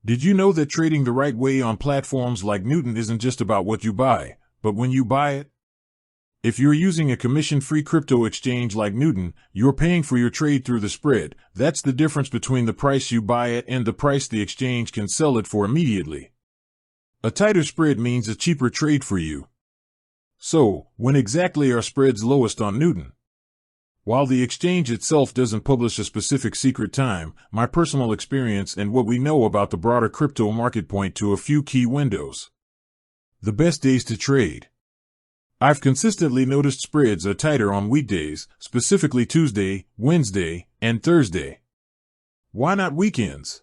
Did you know that trading the right way on platforms like Newton isn't just about what you buy, but when you buy it? If you're using a commission-free crypto exchange like Newton, you're paying for your trade through the spread. That's the difference between the price you buy it and the price the exchange can sell it for immediately. A tighter spread means a cheaper trade for you. So, when exactly are spreads lowest on Newton? While the exchange itself doesn't publish a specific secret time, my personal experience and what we know about the broader crypto market point to a few key windows. The best days to trade. I've consistently noticed spreads are tighter on weekdays, specifically Tuesday, Wednesday, and Thursday. Why not weekends?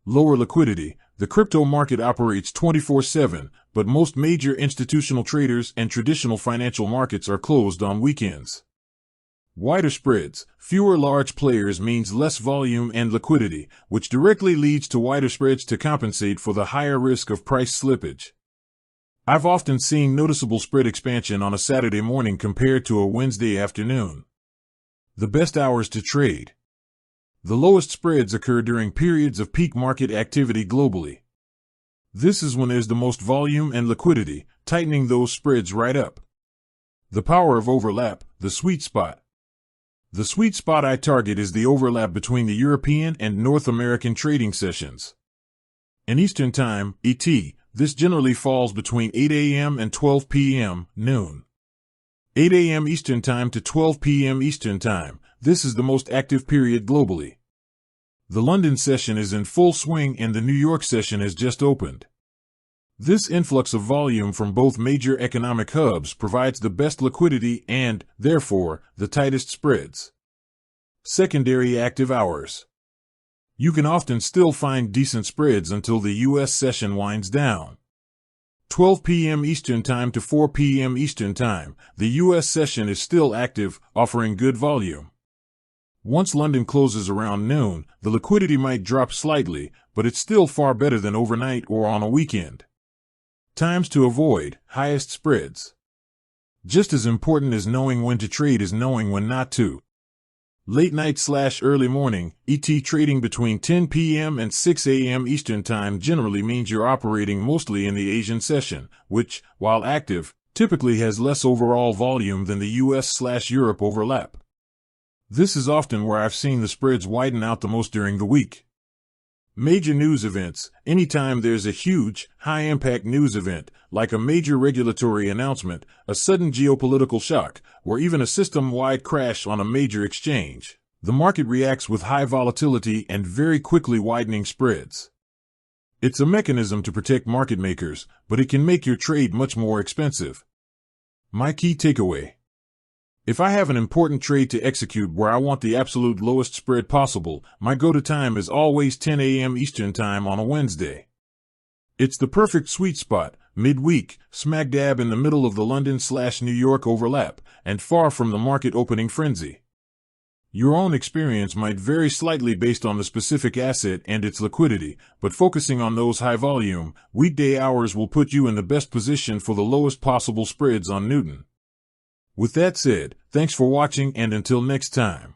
Lower liquidity. The crypto market operates 24/7, but most major institutional traders and traditional financial markets are closed on weekends. Wider spreads. Fewer large players means less volume and liquidity, which directly leads to wider spreads to compensate for the higher risk of price slippage. I've often seen noticeable spread expansion on a Saturday morning compared to a Wednesday afternoon. The best hours to trade. The lowest spreads occur during periods of peak market activity globally. This is when there's the most volume and liquidity, tightening those spreads right up. The power of overlap, the sweet spot. The sweet spot I target is the overlap between the European and North American trading sessions. In Eastern Time, ET, this generally falls between 8 a.m. and 12 p.m., noon. 8 a.m. Eastern Time to 12 p.m. Eastern Time, this is the most active period globally. The London session is in full swing and the New York session has just opened. This influx of volume from both major economic hubs provides the best liquidity and, therefore, the tightest spreads. Secondary active hours. You can often still find decent spreads until the U.S. session winds down. 12 p.m. Eastern Time to 4 p.m. Eastern Time, the U.S. session is still active, offering good volume. Once London closes around noon, the liquidity might drop slightly, but it's still far better than overnight or on a weekend. Times to avoid, highest spreads. Just as important as knowing when to trade is knowing when not to. Late night/early morning, ET trading between 10 p.m. and 6 a.m. Eastern Time generally means you're operating mostly in the Asian session, which, while active, typically has less overall volume than the US/Europe overlap. This is often where I've seen the spreads widen out the most during the week. Major news events. Anytime there's a huge, high-impact news event, like a major regulatory announcement, a sudden geopolitical shock, or even a system-wide crash on a major exchange, the market reacts with high volatility and very quickly widening spreads. It's a mechanism to protect market makers, but it can make your trade much more expensive. My key takeaway. If I have an important trade to execute where I want the absolute lowest spread possible, my go-to time is always 10 a.m. Eastern Time on a Wednesday. It's the perfect sweet spot, midweek, smack dab in the middle of the London/New York overlap, and far from the market opening frenzy. Your own experience might vary slightly based on the specific asset and its liquidity, but focusing on those high-volume, weekday hours will put you in the best position for the lowest possible spreads on Newton. With that said, thanks for watching and until next time.